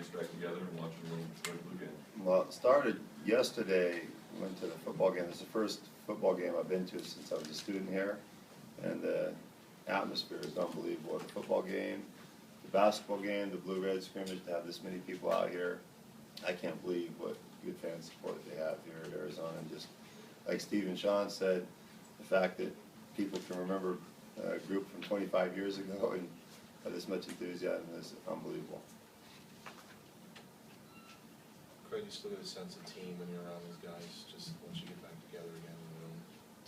guys back together and watching the Red Blue game? Well, it started yesterday. Went to the football game. It's the first football game I've been to since I was a student here, and the atmosphere is unbelievable. The football game, the basketball game, the Blue-Red scrimmage, to have this many people out here, I can't believe what good fan support they have here at Arizona. And just like Steve and Sean said, the fact that people can remember a group from 25 years ago and have this much enthusiasm is unbelievable. Craig, you still get a sense of team when you're around these guys, just once you get back together again in the room?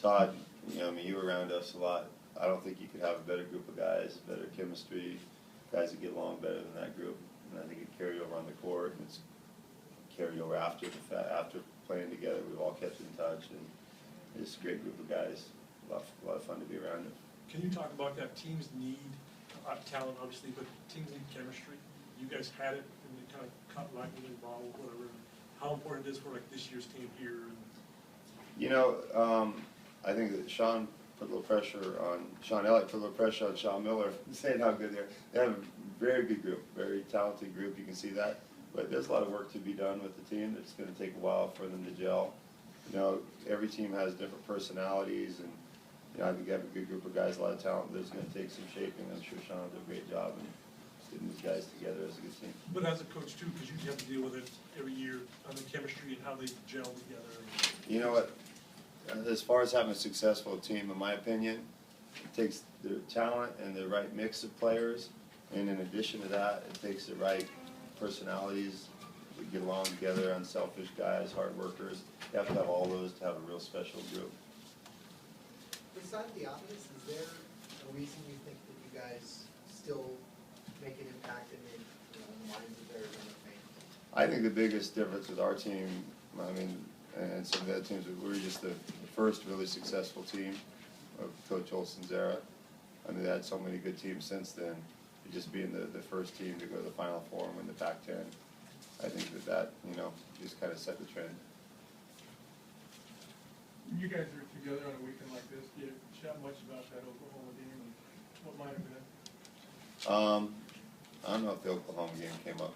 Todd, I mean, you were around us a lot. I don't think you could have a better group of guys, better chemistry, guys that get along better than that group. And I think it carried over on the court, and it's carried over after playing together. We've all kept in touch, and it's a great group of guys. A lot of fun to be around them. Can you talk about that teams need talent, obviously, but teams need chemistry? You guys had it, and you kind of cut lightning in the bottle, whatever. How important it is for like this year's team here? You know, I think that Sean Elliott put a little pressure on Sean Miller, saying how good they have a very good group, very talented group. You can see that, but there's a lot of work to be done with the team. It's going to take a while for them to gel. You know, every team has different personalities, and you know, I think you have a good group of guys, a lot of talent. There's going to take some shaping. I'm sure Sean will do a great job in getting these guys together as a good team. But as a coach too, because you have to deal with it every year on the chemistry and how they gel together. You know what? As far as having a successful team, in my opinion, it takes the talent and the right mix of players, and in addition to that, it takes the right personalities that get along together, unselfish guys, hard workers. You have to have all those to have a real special group. Besides the obvious, is there a reason you think that you guys still make an impact in the minds of their fans? I think the biggest difference with our team, I mean, and some of the other teams, we were just the first really successful team of Coach Olson's era. I mean, they had so many good teams since then. Just being the first team to go to the Final Four and win the Pac-10, I think that you know, just kind of set the trend. You guys are together on a weekend like this. Do you chat much about that Oklahoma game and what might have been? I don't know if the Oklahoma game came up.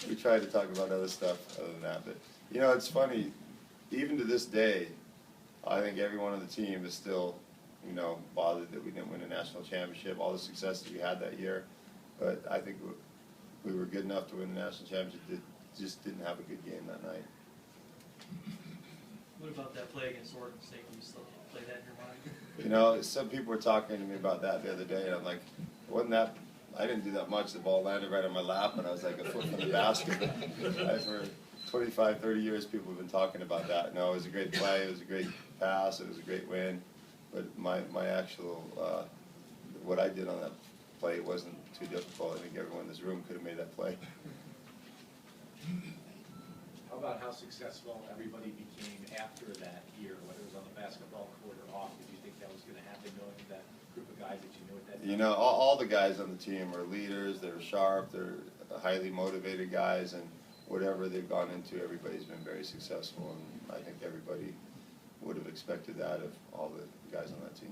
we tried to talk about other stuff other than that, but you know, it's funny. Even to this day, I think everyone on the team is still, you know, bothered that we didn't win a national championship. All the success that we had that year, but I think we were good enough to win the national championship. Just didn't have a good game that night. What about that play against Oregon State? Can you still play that in your mind? You know, some people were talking to me about that the other day, and I'm like, wasn't that? I didn't do that much. The ball landed right on my lap, and I was like a foot from the basket. For 25, 30 years, people have been talking about that. No, it was a great play. It was a great pass. It was a great win. But my actual, what I did on that play wasn't too difficult. I think everyone in this room could have made that play. How about how successful everybody became after that year, whether it was on the basketball court or off? Did you think that was going to happen, knowing that group of guys that you knew at that time? You know, all the guys on the team are leaders. They're sharp. They're highly motivated guys, and whatever they've gone into, everybody's been very successful. And I think everybody would have expected that of all the guys on that team.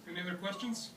Any other questions?